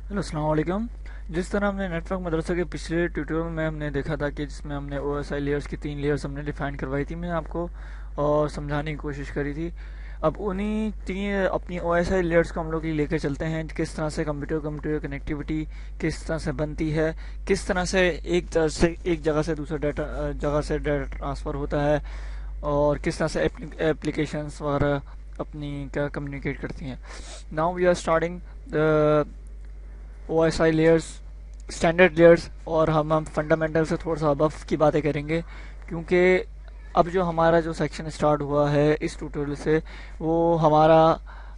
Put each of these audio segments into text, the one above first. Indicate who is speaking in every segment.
Speaker 1: Hello अस्सलाम वालेकुम। जिस तरह हमने नेटवर्क मदरसा के पिछले ट्यूटोरियल में हमने देखा था कि जिसमें हमने ओएसआई लेयर्स की 3 लेयर्स हमने डिफाइन करवाई थी, मैं आपको और समझाने की कोशिश करी थी। अब उन्हीं 3 अपनी ओएसआई लेयर्स को हम लोग लेकर चलते हैं, किस तरह से कंप्यूटर कंप्यूटर कनेक्टिविटी किस तरह से बनती है, किस तरह से एक जगह से दूसरे जगह से डाटा ट्रांसफ़र होता है, और किस तरह से एप्लीकेशंस वगैरह अपनी क्या कम्युनिकेट करती हैं। Now we are starting the OSI layers, standard layers, और हम फंडामेंटल से थोड़ा सा अबव की बातें करेंगे, क्योंकि अब जो हमारा जो सेक्शन स्टार्ट हुआ है इस ट्यूटोरियल से, वो हमारा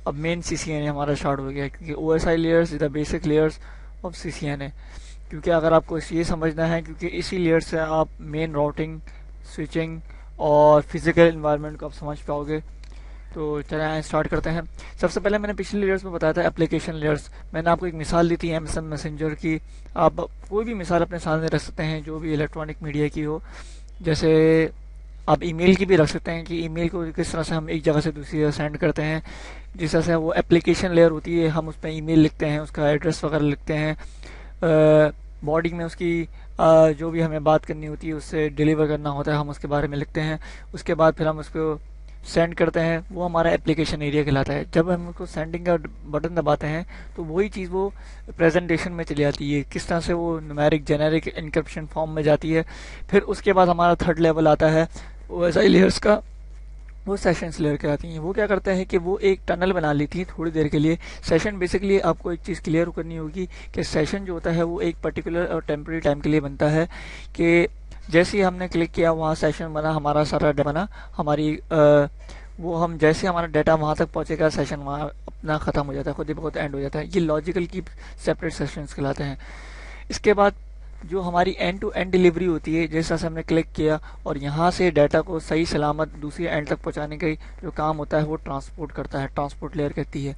Speaker 1: अब मेन CCNA हमारा स्टार्ट हो गया है, क्योंकि OSI layers is the basic layers of CCNA। क्योंकि अगर आपको ये समझना है, क्योंकि इसी लेयर से आप मेन राउटिंग, स्विचिंग और फिजिकल इन्वायरमेंट को आप समझ पाओगे। तो चलिए स्टार्ट करते हैं। सबसे पहले मैंने पिछले लेयर्स में बताया था एप्लीकेशन लेयर्स। मैंने आपको एक मिसाल दी थी MSN मैसेंजर की। आप कोई भी मिसाल अपने सामने रख सकते हैं जो भी इलेक्ट्रॉनिक मीडिया की हो। जैसे आप ईमेल की भी रख सकते हैं कि ईमेल को किस तरह से हम एक जगह से दूसरी जगह सेंड करते हैं। जिस तरह से वो एप्लीकेशन लेयर होती है, हम उस पर ईमेल लिखते हैं, उसका एड्रेस वगैरह लिखते हैं, बॉडी में उसकी जो भी हमें बात करनी होती है उससे डिलीवर करना होता है, हम उसके बारे में लिखते हैं। उसके बाद फिर हम उसको सेंड करते हैं, वो हमारा एप्लीकेशन एरिया कहलाता है। जब हम उसको सेंडिंग का बटन दबाते हैं तो वही चीज़ वो प्रेजेंटेशन में चली जाती है, किस तरह से वो न्यूमेरिक जेनेरिक इनक्रिप्शन फॉर्म में जाती है। फिर उसके बाद हमारा थर्ड लेवल आता है OSI लेयर्स का, वो सेशंस लेयर कहलाती हैं। वो क्या करते हैं कि वो एक टनल बना लेती हैं थोड़ी देर के लिए। सेशन बेसिकली आपको एक चीज़ क्लियर करनी होगी कि सेशन जो होता है वो एक पर्टिकुलर और टेम्प्रेरी टाइम के लिए बनता है, कि जैसे ही हमने क्लिक किया वहाँ सेशन बना, हमारा सारा डाटा बना, हमारी वो हम जैसे हमारा डाटा वहाँ तक पहुँचेगा सेशन वहाँ अपना ख़त्म हो जाता है, खुद ही बहुत एंड हो जाता है। ये लॉजिकल की सेपरेट सेशंस कहलाते हैं। इसके बाद जो हमारी एंड टू एंड डिलीवरी होती है, जैसा से हमने क्लिक किया और यहाँ से डाटा को सही सलामत दूसरी एंड तक पहुँचाने का जो काम होता है वो ट्रांसपोर्ट करता है, ट्रांसपोर्ट लेयर कहती है।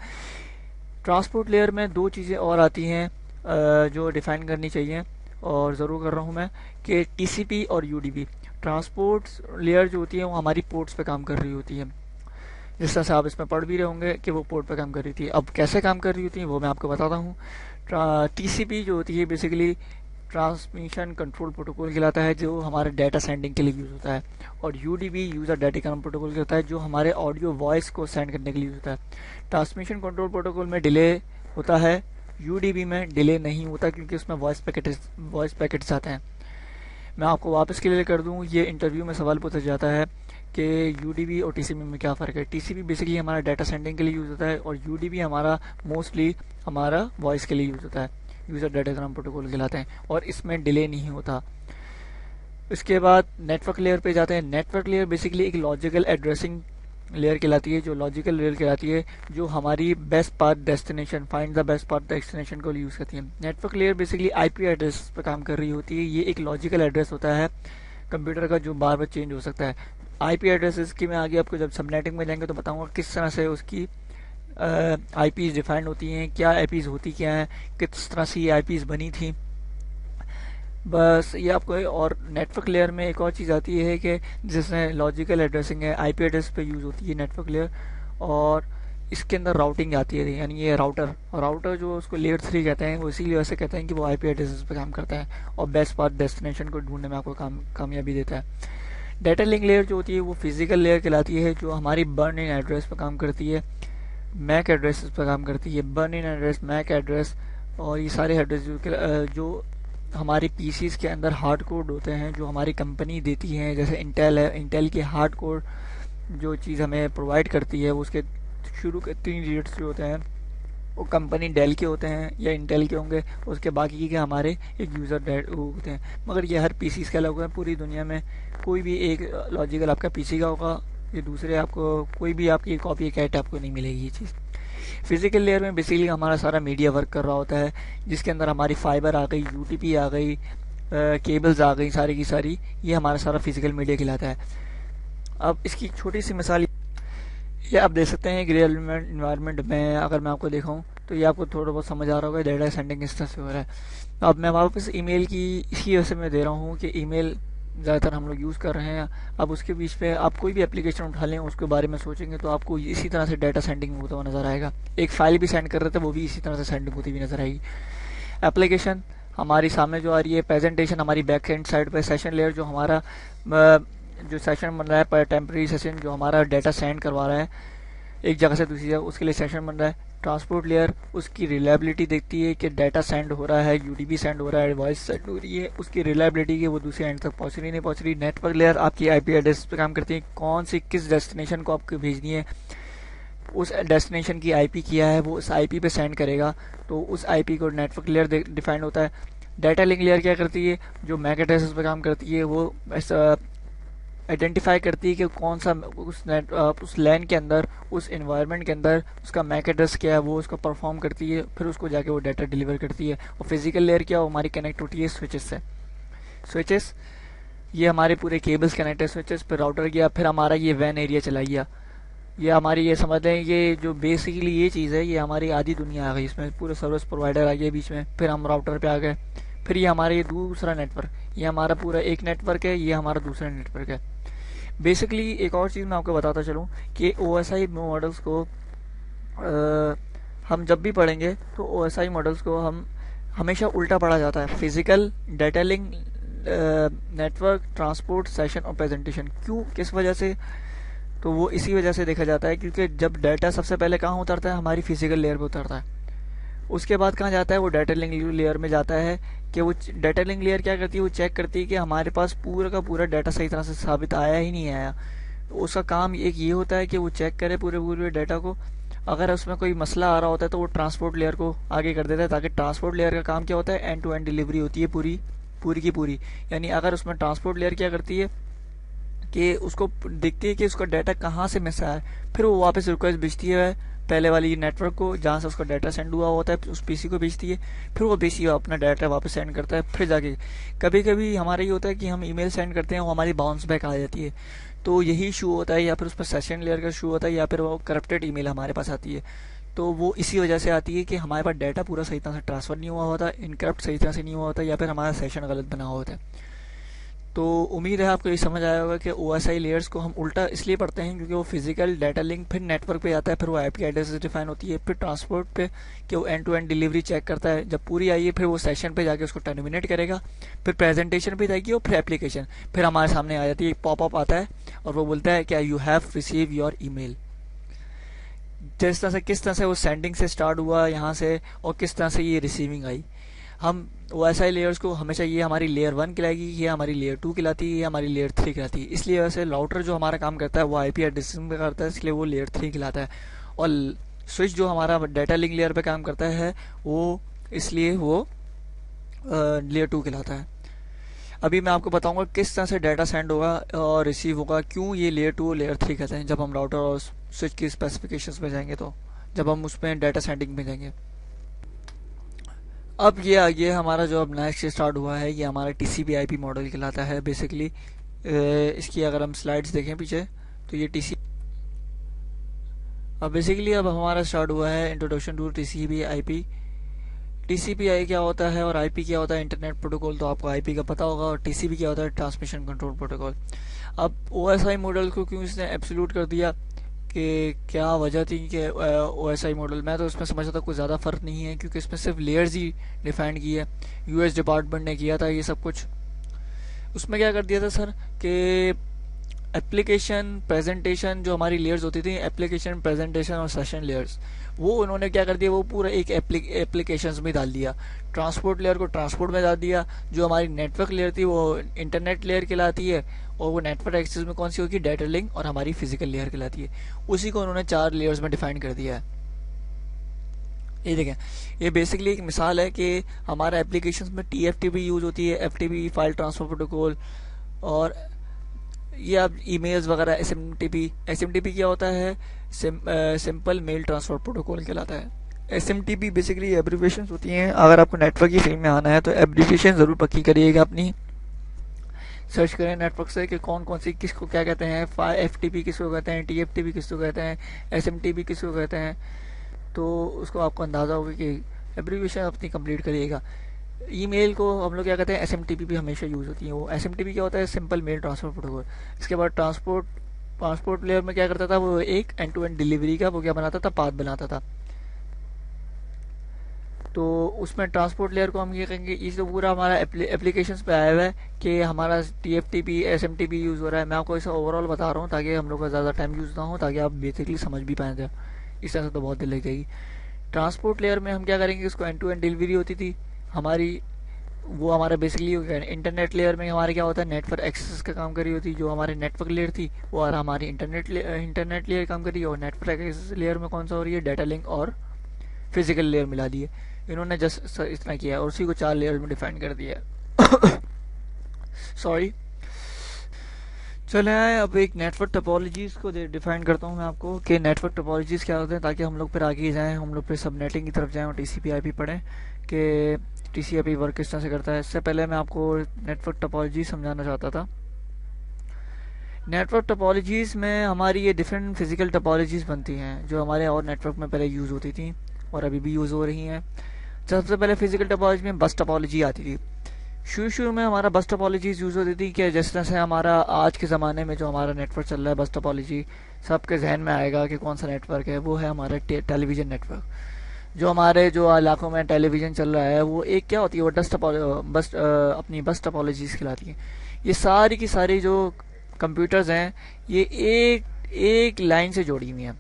Speaker 1: ट्रांसपोर्ट लेयर में 2 चीज़ें और आती हैं जो डिफाइन करनी चाहिए, और ज़रूर कर रहा हूँ मैं, कि TCP और UDP। ट्रांसपोर्ट लेयर जो होती है वो हमारी पोर्ट्स पे काम कर रही होती है। जिस तरह से आप इसमें पढ़ भी रहे होंगे कि वो पोर्ट पे काम कर रही थी। अब कैसे काम कर रही होती है वो मैं आपको बताता हूँ। TCP जो होती है बेसिकली ट्रांसमिशन कंट्रोल प्रोटोकॉल कहलाता है, जो हमारे डाटा सेंडिंग के लिए यूज़ होता है। और UDP user data com protocol कहलाता है, जो हमारे ऑडियो वॉइस को सेंड करने के लिए यूज़ होता है। ट्रांसमिशन कंट्रोल प्रोटोकॉल में डिले होता है, UDP में डिले नहीं होता, क्योंकि उसमें वॉइस पैकेट्स आते हैं। मैं आपको वापस क्लियर कर दूं, ये इंटरव्यू में सवाल पूछा जाता है कि UDP और TCP में क्या फ़र्क है। TCP बेसिकली हमारा डाटा सेंडिंग के लिए यूज़ होता है, और UDP हमारा मोस्टली हमारा वॉइस के लिए यूज़ होता है, यूज़र डाटा ग्राम प्रोटोकॉल कहलाते हैं, और इसमें डिले नहीं होता। इसके बाद नेटवर्क लेयर पे जाते हैं। नेटवर्क लेयर बेसिकली एक लॉजिकल एड्रेसिंग लेयर कहलाती है, जो लॉजिकल लेयर कहलाती है, जो हमारी best path destination, find the best path destination को यूज़ करती है। Network layer basically IP address पर काम कर रही होती है। ये एक लॉजिकल एड्रेस होता है कंप्यूटर का, जो बार बार चेंज हो सकता है। IP एड्रेसेस की मैं आगे आपको जब सबनेटिंग में जाएंगे तो बताऊंगा किस तरह से उसकी IPs डिफाइंड होती हैं, क्या IPs होती क्या हैं, किस तरह से ये IPs बनी थी। बस ये आपको और नेटवर्क लेयर में एक और चीज़ आती है कि जिसमें लॉजिकल एड्रेसिंग है, IP एड्रेस पे यूज़ होती है नेटवर्क लेयर, और इसके अंदर राउटिंग आती है। यानी ये राउटर जो उसको लेयर 3 कहते हैं, वो इसीलिए वैसे कहते हैं कि वो IP एड्रेसेस पे काम करता है और बेस्ट पाथ डेस्टिनेशन को ढूंढने में आपको कामयाबी देता है। डाटा लिंक लेयर जो होती है वो फिजिकल लेयर कहलाती है, जो हमारी बर्न इन एड्रेस पर काम करती है, मैक एड्रेस पर काम करती है। बर्न इन एड्रेस, मैक एड्रेस और ये सारे एड्रेस जो हमारे PCs के अंदर हार्ड कोड होते हैं, जो हमारी कंपनी देती है, जैसे इंटेल है, इंटेल की हार्ड कोड जो चीज़ हमें प्रोवाइड करती है, उसके शुरू के 3 डिजिट्स जो होते हैं वो कंपनी डेल के होते हैं या इंटेल के होंगे, उसके बाकी के हमारे एक यूज़र होते हैं। मगर ये हर PCs के अलग है। पूरी दुनिया में कोई भी एक लॉजिकल आपका PC का होगा, ये दूसरे आपको कोई भी आपकी कॉपी कैट आपको नहीं मिलेगी ये चीज़। फिजिकल लेयर में बेसिकली हमारा सारा मीडिया वर्क कर रहा होता है, जिसके अंदर हमारी फाइबर आ गई, UTP आ गई, केबल्स आ गई, सारी की सारी, ये हमारा सारा फिजिकल मीडिया कहलाता है। अब इसकी छोटी सी मिसाल ये आप देख सकते हैं कि रियल इन्वायरमेंट में अगर मैं आपको दिखाऊं तो ये आपको थोड़ा बहुत समझ आ रहा होगा डाटा सेंडिंग किस तरह से हो रहा है। अब मैं वापस ईमेल की इसी वजह से मैं दे रहा हूँ कि ईमेल ज़्यादातर हम लोग यूज़ कर रहे हैं। अब उसके बीच पे आप कोई भी एप्लीकेशन उठा लें, उसके बारे में सोचेंगे तो आपको इसी तरह से डाटा सेंडिंग होता हुआ नज़र आएगा। एक फाइल भी सेंड कर रहे थे, वो भी इसी तरह से सेंडिंग होती हुई नज़र आएगी। एप्लीकेशन हमारी सामने जो आ रही है, प्रेजेंटेशन हमारी बैक एंड साइड पे, सेशन लेयर जो हमारा जो सेशन बन रहा है, टेम्प्रेरी सेशन जो हमारा डाटा सेंड करवा रहा है एक जगह से दूसरी जगह, उसके लिए सेशन बन रहा है। ट्रांसपोर्ट लेयर उसकी रिलायबिलिटी देखती है कि डाटा सेंड हो रहा है, यूडीपी सेंड हो रहा है, वॉइस सेंड हो रही है, उसकी रिलायबिलिटी की वो दूसरे एंड तक पहुंच रही नहीं पहुंच रही। नेटवर्क लेयर आपकी आईपी एड्रेस पे काम करती है, कौन सी किस डेस्टिनेशन को आपको भेजनी है, उस डेस्टिनेशन की आईपी किया है वो उस आईपी पे सेंड करेगा, तो उस आईपी को नेटवर्क लेयर डिफाइंड होता है। डाटा लिंक लेयर क्या करती है, जो मैक एड्रेसेस पे काम करती है, वो आइडेंटिफाई करती है कि कौन सा उस लैन के अंदर, उस एनवायरनमेंट के अंदर उसका मैक एड्रेस क्या है, वो उसको परफॉर्म करती है, फिर उसको जाके वो डाटा डिलीवर करती है। और फिजिकल लेयर क्या, वो हमारी कनेक्ट होती है स्विचेस से। स्विचेस ये हमारे पूरे केबल्स कनेक्ट है स्विचेस, फिर राउटर गया, फिर हमारा ये वैन एरिया चला गया। ये हमारी, ये समझ लें, ये जो बेसिकली ये चीज़ है, ये हमारी आधी दुनिया आ गई, इसमें पूरे सर्विस प्रोवाइडर आ गए बीच में, फिर हम राउटर पे आ गए, फिर ये हमारा ये दूसरा नेटवर्क, ये हमारा पूरा एक नेटवर्क है, ये हमारा दूसरा नेटवर्क है। बेसिकली एक और चीज़ मैं आपको बताता चलूँ कि OSI मॉडल्स को हम जब भी पढ़ेंगे तो OSI मॉडल्स को हम हमेशा उल्टा पढ़ा जाता है, physical, data link, network, transport, session और प्रेजेंटेशन। क्यों, किस वजह से, तो वो इसी वजह से देखा जाता है क्योंकि जब डाटा सबसे पहले कहाँ उतरता है, हमारी फिजिकल लेयर पे उतरता है, उसके बाद कहाँ जाता है, वो डाटा लिंक लेयर में जाता है। कि वो डाटा लिंक लेयर क्या करती है, वो चेक करती है कि हमारे पास पूरा का पूरा डाटा सही तरह से साबित आया ही नहीं आया। तो उसका काम एक ये होता है कि वो चेक करे पूरे पूरे डाटा को, अगर उसमें कोई मसला आ रहा होता है तो वो ट्रांसपोर्ट लेयर को आगे कर देता है, ताकि ट्रांसपोर्ट लेयर का काम क्या होता है, एंड टू एंड डिलीवरी होती है पूरी पूरी की पूरी। यानी अगर उसमें ट्रांसपोर्ट लेयर क्या करती है कि उसको देखती है कि उसका डाटा कहाँ से मिस आया है, फिर वो वापस रिक्वेस्ट भेजती है पहले वाली नेटवर्क को जहाँ से उसका डाटा सेंड हुआ होता है, उस पीसी को भेजती है, फिर वो पीसी अपना डाटा वापस सेंड करता है। फिर जाके कभी कभी हमारा ये होता है कि हम ईमेल सेंड करते हैं, वो हमारी बाउंस बैक आ जाती है, तो यही इशू होता है, या फिर उस पर सेशन लेयर का इशू होता है, या फिर वो करप्टेड ईमेल हमारे पास आती है। तो वो इसी वजह से आती है कि हमारे पास डाटा पूरा सही तरह से ट्रांसफर नहीं हुआ होता, इनकरप्ट सही तरह से नहीं हुआ होता, या फिर हमारा सेशन गलत बना हुआ होता है। तो उम्मीद है आपको ये समझ आया होगा कि OSI लेयर्स को हम उल्टा इसलिए पढ़ते हैं क्योंकि वो फिजिकल, डाटा लिंक, फिर नेटवर्क पे आता है, फिर वो आईपी एड्रेस डिफाइन होती है, फिर ट्रांसपोर्ट पे कि वो end to end delivery check करता है, जब पूरी आई है फिर वो सेशन पे जाके उसको टर्मिनेट करेगा, फिर प्रेजेंटेशन पे जाएगी और फिर एप्लीकेशन, फिर हमारे सामने आ जाती है, एक पॉपअप आता है और वो बोलता है क्या you have receive your email. जिस तरह से, किस तरह से वो सेंडिंग से स्टार्ट हुआ यहाँ से और किस तरह से ये रिसीविंग आई। हम OSI लेयर्स को हमेशा, ये हमारी लेयर 1 कहलाएगी, ये हमारी लेयर 2 कहलाती है, ये हमारी लेयर 3 कहलाती है। इसलिए वैसे राउटर जो हमारा काम करता है वो आईपी एड्रेसिंग पे करता है, इसलिए वो लेयर 3 कहलाता है। और स्विच जो हमारा डाटा लिंक लेयर पे काम करता है वो, इसलिए वो लेयर 2 कहलाता है। अभी मैं आपको बताऊंगा किस तरह से डाटा सेंड होगा और रिसीव होगा, क्यों ये लेयर 2 और लेयर 3 कहते हैं, जब हम राउटर और स्विच की स्पेसिफिकेशंस में जाएंगे, तो जब हम उसमें डाटा सेंडिंग में जाएंगे। अब ये हमारा जो अब नेक्स्ट स्टार्ट हुआ है, ये हमारा TCP IP मॉडल कहलाता है बेसिकली। इसकी अगर हम स्लाइड्स देखें पीछे, तो ये अब बेसिकली अब हमारा स्टार्ट हुआ है introduction to TCP IP। TCP क्या होता है और IP क्या होता है, इंटरनेट प्रोटोकॉल, तो आपको IP का पता होगा, और TCP क्या होता है, ट्रांसमिशन कंट्रोल प्रोटोकॉल। अब OSI मॉडल को क्यों इसने एब्सोल्यूट कर दिया, कि क्या वजह थी कि OSI मॉडल, मैं तो इसमें समझता था कोई ज़्यादा फ़र्क नहीं है, क्योंकि इसमें सिर्फ लेयर्स ही डिफाइन की है। US डिपार्टमेंट ने किया था ये सब कुछ। उसमें क्या कर दिया था सर कि एप्लीकेशन, प्रेजेंटेशन, जो हमारी लेयर्स होती थी, एप्लीकेशन, प्रेजेंटेशन और सेशन लेयर्स, वो उन्होंने क्या कर दिया, वो पूरा एक एप्लीकेशंस में डाल दिया। ट्रांसपोर्ट लेयर को ट्रांसपोर्ट में डाल दिया, जो हमारी नेटवर्क लेयर थी वो इंटरनेट लेयर कहलाती है, और वो नेटवर्क एक्सेस में कौन सी होगी, डाटा लिंक, और हमारी फिजिकल लेयर कहलाती है। उसी को उन्होंने 4 लेयर्स में डिफाइन कर दिया है। ये देखें, ये बेसिकली एक मिसाल है कि हमारा एप्लीकेशंस में TFTP यूज होती है, FTP फाइल ट्रांसफर प्रोटोकॉल, और ये अब ईमेल्स वगैरह SMTP क्या होता है, सिंपल मेल ट्रांसफर प्रोटोकॉल कहलाता है। SMTP बेसिकली एब्रिविएशंस होती हैं। अगर आपको नेटवर्क की फील्ड में आना है तो एब्रिविएशन ज़रूर पक्की करिएगा अपनी, सर्च करें नेटवर्क से कि कौन कौन सी किसको क्या कहते हैं, FTP किसको कहते हैं, TFTP किसको कहते हैं, SMTP किसको कहते हैं, तो उसको आपको अंदाज़ा होगा कि एब्रिविएशन अपनी कंप्लीट करिएगा। ईमेल को हम लोग क्या कहते हैं, SMTP भी हमेशा यूज़ होती है। वो SMTP क्या होता है, सिंपल मेल ट्रांसफर प्रोटोकॉल। इसके बाद ट्रांसपोर्ट लेयर में क्या करता था, वो एक एंड टू एंड डिलीवरी का वो क्या बनाता था, पाथ बनाता था। तो उसमें ट्रांसपोर्ट लेयर को हम ये कहेंगे, ये तो पूरा हमारा एप्लीकेशंस पे आया हुआ है कि हमारा TFTP SMTP यूज़ हो रहा है। मैं आपको इसे ओवरऑल बता रहा हूँ ताकि हम लोग का ज़्यादा टाइम यूज़ ना हो, ताकि आप बेसिकली समझ भी पाएँ। इस तरह से तो बहुत देर लग जाएगी। ट्रांसपोर्ट लेयर में हम क्या करेंगे, उसको एंड टू एंड डिलीवरी होती थी हमारी, वो हमारा बेसिकली इंटरनेट लेयर में हमारे क्या होता है, नेटवर्क एक्सेस का काम करी होती। जो हमारी नेटवर्क लेयर थी वो और हमारी इंटरनेट लेयर काम करी, और नेटवर्क एक्सेस लेयर में कौन सा हो रही है, डाटा लिंक और फिजिकल लेयर मिला दिए। इन्होंने जस्ट इतना किया और उसी को 4 लेयर में डिफाइन कर दिया है। सॉरी। चले आए अब एक नेटवर्क टोपोलॉजीज को डिफाइन करता हूँ मैं आपको कि नेटवर्क टोपोलॉजीज क्या होते हैं, ताकि हम लोग फिर आगे जाएं, हम लोग फिर सबनेटिंग की तरफ जाएं और TCP/IP पढ़ें कि TCP/IP वर्क किस तरह से करता है। इससे पहले मैं आपको नेटवर्क टोपोलॉजी समझाना चाहता था। नेटवर्क टोपोलॉजीज में हमारी ये डिफरेंट फिजिकल टोपोलॉजीज बनती हैं जो हमारे और नेटवर्क में पहले यूज़ होती थी और अभी भी यूज़ हो रही हैं। सबसे पहले फिजिकल टोपोलॉजी में बस टोपोलॉजी आती थी। शुरू में हमारा बस टोपोलॉजीज यूज़ होती थी कि जिस तरह से हमारा आज के ज़माने में जो हमारा नेटवर्क चल रहा है, बस टोपोलॉजी सबके जहन में आएगा कि कौन सा नेटवर्क है, वो है हमारा टेलीविज़न नेटवर्क। जो हमारे जो इलाकों में टेलीविज़न चल रहा है वो एक क्या होती है, वो अपनी बस टोपोलॉजीज कहलाती है। ये सारी की सारी जो कंप्यूटर्स हैं ये एक लाइन से जोड़ी हुई हैं।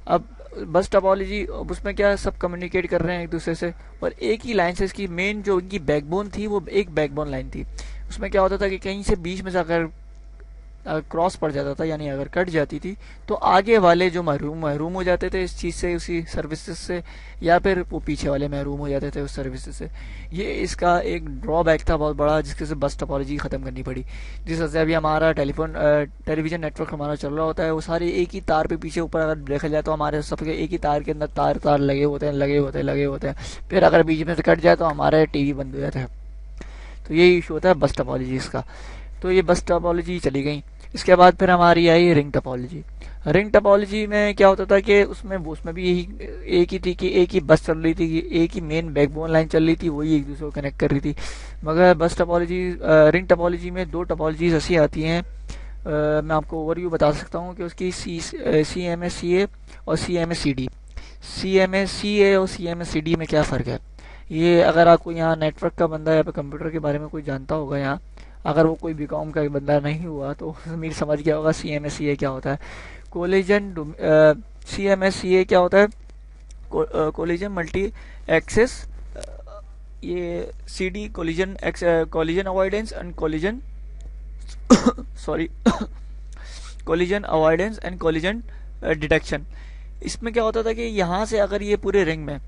Speaker 1: अब बस टोपोलॉजी, अब उसमें क्या सब कम्युनिकेट कर रहे हैं एक दूसरे से, और एक ही लाइन से इसकी मेन जो इनकी बैकबोन थी वो एक बैकबोन लाइन थी। उसमें क्या होता था कि कहीं से बीच में से अगर क्रॉस पड़ जाता था, यानी अगर कट जाती थी, तो आगे वाले जो महरूम हो जाते थे इस चीज़ से, उसी सर्विसेज से, या फिर वो पीछे वाले महरूम हो जाते थे उस सर्विसेज से। ये इसका एक ड्रॉबैक था बहुत बड़ा, जिसके से बस टोपोलॉजी ख़त्म करनी पड़ी। जिस तरह से अभी हमारा टेलीविज़न नेटवर्क हमारा चल रहा होता है, वो सारे एक ही तार पे पीछे ऊपर अगर देखा जाए तो हमारे सबके एक ही तार के अंदर तार लगे होते हैं। फिर अगर बीच में से कट जाए तो हमारा TV बंद हो जाता है। तो यही इशू होता है बस टोपोलॉजी इसका। तो ये बस टोपोलॉजी चली गई। इसके बाद फिर हमारी आई रिंग टोपोलॉजी। रिंग टोपोलॉजी में क्या होता था कि उसमें भी यही एक ही थी कि एक ही बस चल रही थी, कि एक ही मेन बैकबोन लाइन चल रही थी, वही एक दूसरे को कनेक्ट कर रही थी। मगर बस टोपोलॉजी रिंग टोपोलॉजी में 2 टोपोलॉजीज ऐसी आती हैं। मैं आपको ओवरव्यू बता सकता हूँ कि उसकी CMSCA और CMSCD। CMSCA और CMSCD में क्या फ़र्क है, ये अगर आपको यहाँ नेटवर्क का बंदा या फिर कंप्यूटर के बारे में कोई जानता होगा, यहाँ अगर वो कोई बीकॉम का बंदा नहीं हुआ तो मीर समझ गया होगा CMSCA क्या होता है। CMSCA क्या होता है, कोलिजन मल्टी एक्सेस, ये CD collision avoidance and collision sorry collision avoidance and collision detection. इसमें क्या होता था कि यहाँ से अगर ये पूरे रिंग में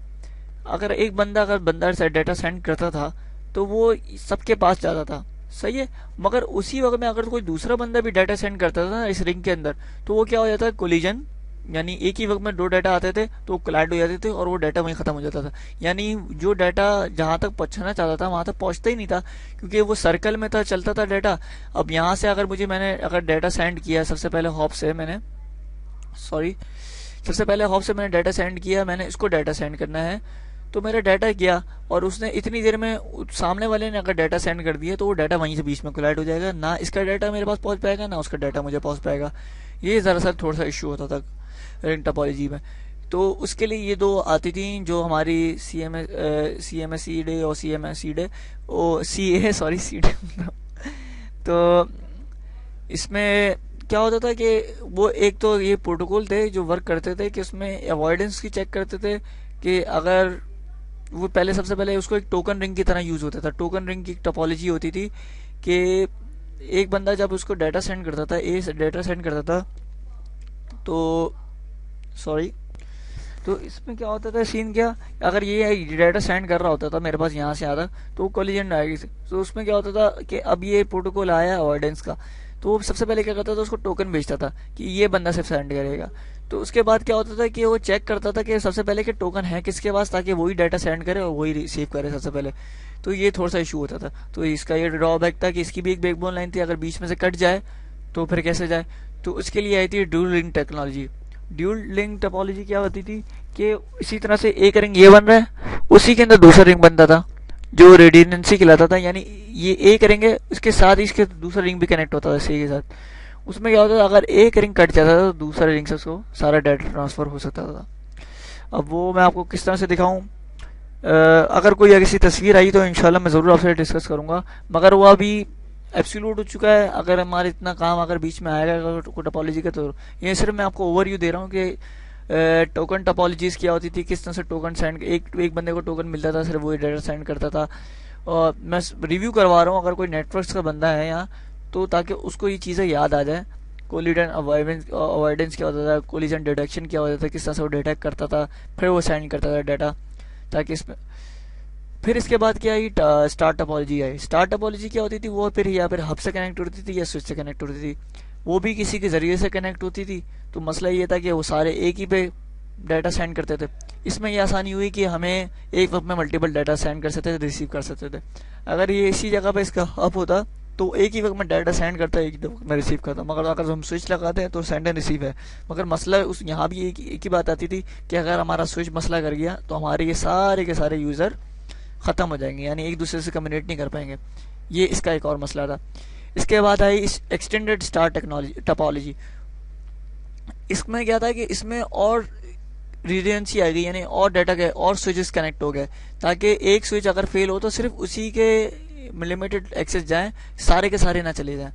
Speaker 1: अगर एक बंदा से डाटा सेंड करता था तो वो सबके पास जाता था, सही है। मगर उसी वक्त में अगर कोई दूसरा बंदा भी डाटा सेंड करता था इस रिंग के अंदर, तो वो क्या हो जाता है, कोलिजन, यानी एक ही वक्त में 2 डाटा आते थे तो कोलाइड हो जाते थे और वो डाटा वहीं खत्म हो जाता था। यानी जो डाटा जहां तक पहुंचना चाहता था वहां तक पहुंचता ही नहीं था, क्योंकि वो सर्कल में था, चलता था डाटा। अब यहाँ से अगर मैंने अगर डाटा सेंड किया, सबसे पहले हॉप से मैंने डाटा सेंड किया, मैंने इसको डाटा सेंड करना है, तो मेरा डाटा गया और उसने इतनी देर में सामने वाले ने अगर डाटा सेंड कर दिया तो वो डाटा वहीं से बीच में कोलाइड हो जाएगा, ना इसका डाटा मेरे पास पहुंच पाएगा ना उसका डाटा मुझे पहुंच पाएगा। ये ज़रा थोड़ा सा इश्यू होता था रिंग टोपोलॉजी में। तो उसके लिए ये 2 आती थी जो हमारी CMSCD और CA तो इसमें क्या होता था कि वो एक तो ये प्रोटोकॉल थे जो वर्क करते थे कि उसमें अवॉइडेंस की चेक करते थे कि अगर वो सबसे पहले उसको एक टोकन रिंग की तरह यूज होता था। टोकन रिंग की टोपोलॉजी होती थी कि एक बंदा जब उसको डाटा सेंड करता था तो इसमें क्या होता था, सीन क्या, अगर ये डाटा सेंड कर रहा होता था मेरे पास यहाँ से आता तो कोलिजन आएगी। तो उसमें क्या होता था कि अब ये प्रोटोकॉल आया अवॉइडेंस का, तो वो सबसे पहले क्या करता था, उसको टोकन भेजता था कि ये बंदा सिर्फ सेंड करेगा। तो उसके बाद क्या होता था कि वो चेक करता था कि सबसे पहले कि टोकन है किसके पास, ताकि वही डाटा सेंड करे और वही रिसीव करे सबसे पहले। तो ये थोड़ा सा इशू होता था। तो इसका ये ड्रॉबैक था कि इसकी भी एक बैकबोन लाइन थी, अगर बीच में से कट जाए तो फिर कैसे जाए। तो उसके लिए आई थी dual link technology. Dual link topology क्या होती थी कि इसी तरह से एक रिंग ये बन रहा है, उसी के अंदर दूसरा रिंग बनता था जो रेडिडेंसी कहलाता था, यानी ये एक रिंग है इसके साथ ही इसके दूसरा रिंग भी कनेक्ट होता था इसी के साथ। उसमें क्या होता था, अगर एक रिंग कट जाता था तो दूसरा रिंग से उसको सारा डाटा ट्रांसफर हो सकता था। अब वो मैं आपको किस तरह से दिखाऊं, अगर कोई ऐसी तस्वीर आई तो इंशाल्लाह मैं ज़रूर आपसे डिस्कस करूँगा, मगर वो अभी एब्सोल्यूट हो चुका है। अगर हमारे इतना काम अगर बीच में आएगा कोई टोपोलॉजी का, तो ये सिर्फ मैं आपको ओवरव्यू दे रहा हूँ कि टोकन टोपोलॉजीज क्या होती थी, किस तरह से टोकन सेंड, एक बंदे को टोकन मिलता था, सिर्फ वही डेटा सेंड करता था। और मैं रिव्यू करवा रहा हूँ, अगर कोई नेटवर्क्स का बंदा है यहाँ तो ताकि उसको ये चीज़ें याद आ जाए। कोलिजन अवॉइडेंस क्या होता था, कोलिजन डिटेक्शन क्या होता था, किस तरह से वो डिटेक्ट करता था, फिर वो सेंड करता था डाटा, ताकि इसमें फिर इसके बाद क्या आई, स्टार टोपोलॉजी आई। स्टार टोपोलॉजी क्या होती थी, वो फिर या फिर हब से कनेक्ट होती थी या स्विच से कनेक्ट होती थी, वो भी किसी के जरिए से कनेक्ट होती थी। तो मसला ये था कि वो सारे एक ही पे डाटा सेंड करते थे। इसमें ये आसानी हुई कि हमें एक वक्त में मल्टीपल डाटा सेंड कर सकते थे, रिसीव कर सकते थे। अगर ये इसी जगह पे इसका हब होता तो एक ही वक्त में डाटा सेंड करता है, एक ही वक्त में रिसीव करता। मगर अगर हम स्विच लगाते हैं तो सेंड एंड रिसीव है। मगर मसला उस यहाँ भी एक ही बात आती थी कि अगर हमारा स्विच मसला कर गया तो हमारे ये सारे के सारे यूज़र ख़त्म हो जाएंगे, यानी एक दूसरे से कम्युनिकेट नहीं कर पाएंगे। ये इसका एक और मसला था। इसके बाद आई एक्सटेंडेड स्टार टेक्नोलॉजी टोपोलॉजी। इसमें क्या था कि इसमें और रिडेंडेंसी आ गई, यानी और डाटा के और स्विचेस कनेक्ट हो गए, ताकि एक स्विच अगर फेल हो तो सिर्फ उसी के लिमिटेड एक्सेस जाएं, सारे के सारे ना चले जाएं।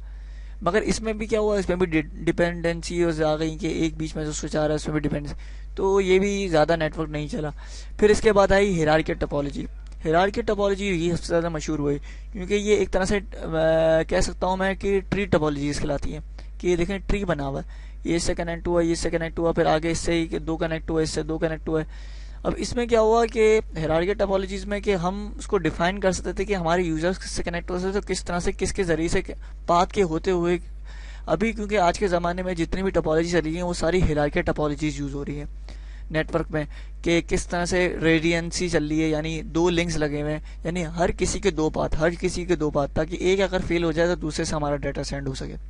Speaker 1: मगर इसमें भी क्या हुआ, इसमें भी डिपेंडेंसी आ गई कि एक बीच में जो स्विच आ रहा है उसमें भी डिपेंडेंसी, तो ये भी ज़्यादा नेटवर्क नहीं चला। फिर इसके बाद आई हिरार्की टोपोलॉजी। हिरार्की टोपोलॉजी ये सबसे ज़्यादा मशहूर हुई, क्योंकि ये एक तरह से कह सकता हूँ मैं कि ट्री टोपोलॉजी कहलाती है। कि ये देखें ट्री बना हुआ है, ये इससे कनेक्ट हुआ, ये इससे कनेक्ट हुआ, फिर आगे इससे ही दो कनेक्ट हुआ, इससे दो कनेक्ट हुआ है। अब इसमें क्या हुआ कि हिरार्की टोपोलॉजीज में कि हम उसको डिफाइन कर सकते थे कि हमारे यूजर्स किससे कनेक्ट हो सकते थे, किस तरह से किसके जरिए से पाथ के होते हुए। अभी क्योंकि आज के ज़माने में जितनी भी टोपोलॉजी चली हैं वो सारी हिरार्की टोपोलॉजीज यूज़ हो रही हैं नेटवर्क में, कि किस तरह से रेडियंसी चल रही है, यानी दो लिंक्स लगे हुए हैं, यानी हर किसी के दो पाथ, ताकि एक अगर फेल हो जाए तो दूसरे से हमारा डाटा सेंड हो सके।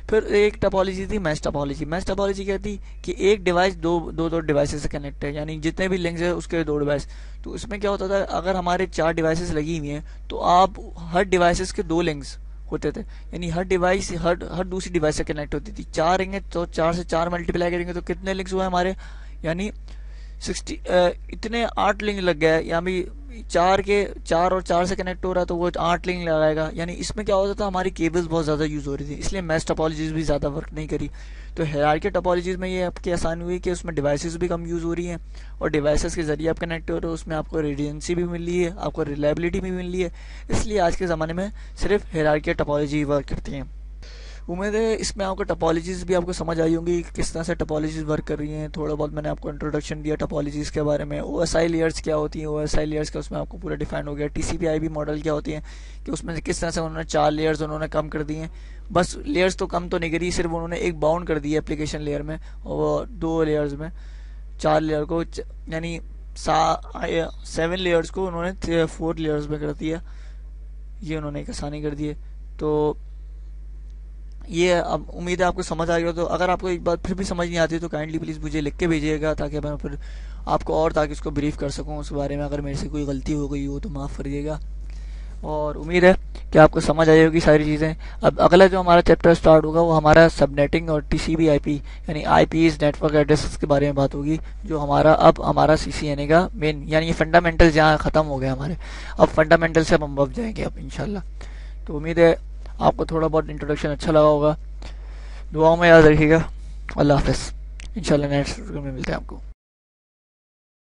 Speaker 1: फिर एक टोपोलॉजी थी मैश टोपोलॉजी। मैश टोपोलॉजी क्या थी कि एक डिवाइस दो डिवाइसेस से कनेक्ट है, यानी जितने भी लिंक्स है उसके दो डिवाइस। तो इसमें क्या होता था, अगर हमारे 4 डिवाइसेस लगी हुई हैं तो आप हर डिवाइसेस के 2 लिंक्स होते थे, यानी हर डिवाइस हर दूसरी डिवाइस से कनेक्ट होती थी। 4 रहेंगे तो 4 से 4 मल्टीप्लाई करेंगे तो कितने लिंक्स हुए हमारे, यानी 60 इतने 8 लिंक लग गए। यहाँ भी 4 और 4 से कनेक्ट हो रहा है तो वो 8 लिंक लगाएगा। यानी इसमें क्या होता था, हमारी केबल्स बहुत ज़्यादा यूज़ हो रही थी, इसलिए मैश टोपोलॉजीज भी ज़्यादा वर्क नहीं करी। तो हिरार्की टोपोलॉजीज में ये आपकी आसानी हुई कि उसमें डिवाइसेस भी कम यूज़ हो रही हैं, और डिवाइसेस के ज़रिए आप कनेक्ट हो रहे हो, उसमें आपको रेडियंसी भी मिल रही है, आपको रिलायबिलिटी भी मिल रही है। इसलिए आज के ज़माने में सिर्फ हिरार्की टोपोलॉजी वर्क करती हैं। उम्मीद है इसमें आपको टोपोलॉजीज भी आपको समझ आई होंगी, किस तरह से टोपोलॉजीज वर्क कर रही हैं। थोड़ा बहुत मैंने आपको इंट्रोडक्शन दिया टोपोलॉजीज के बारे में। ओएसआई लेयर्स क्या होती हैं, ओएसआई लेयर्स का उसमें आपको पूरा डिफाइन हो गया। टीसीपी/आईपी मॉडल क्या होती है, कि उसमें किस तरह से उन्होंने 4 लेयर्स उन्होंने कम कर दी हैं। बस लेयर्स तो कम तो नहीं करी, सिर्फ उन्होंने एक बाउंड कर दी है एप्लीकेशन लेयर में, और 2 लेयर्स में 4 लेयर को, यानी 7 लेयर्स को उन्होंने 4 लेयर्स में कर दिया। ये उन्होंने एक आसानी कर दी है। तो ये अब उम्मीद है आपको समझ आ गया। तो अगर आपको एक बात फिर भी समझ नहीं आती तो काइंडली प्लीज़ मुझे लिख के भेजिएगा, ताकि मैं फिर आपको और ताकि उसको ब्रीफ कर सकूं उस बारे में। अगर मेरे से कोई गलती हो गई हो तो माफ़ करिएगा, और उम्मीद है कि आपको समझ आई होगी सारी चीज़ें। अब अगला जो हमारा चैप्टर स्टार्ट होगा वो हमारा सबनेटिंग और टीसीपी/आईपी यानी आईपीज़ नेटवर्क एड्रेसेस के बारे में बात होगी, जो हमारा सीसीएनए का मेन, यानी ये फंडामेंटल्स यहाँ ख़त्म हो गए हमारे। अब फंडामेंटल से हम अब जाएंगे अब इंशाल्लाह। तो उम्मीद है आपको थोड़ा बहुत इंट्रोडक्शन अच्छा लगा होगा। दुआओं में याद रखिएगा। अल्लाह हाफ़िज़। इंशाल्लाह नेक्स्ट वीडियो में मिलते हैं आपको।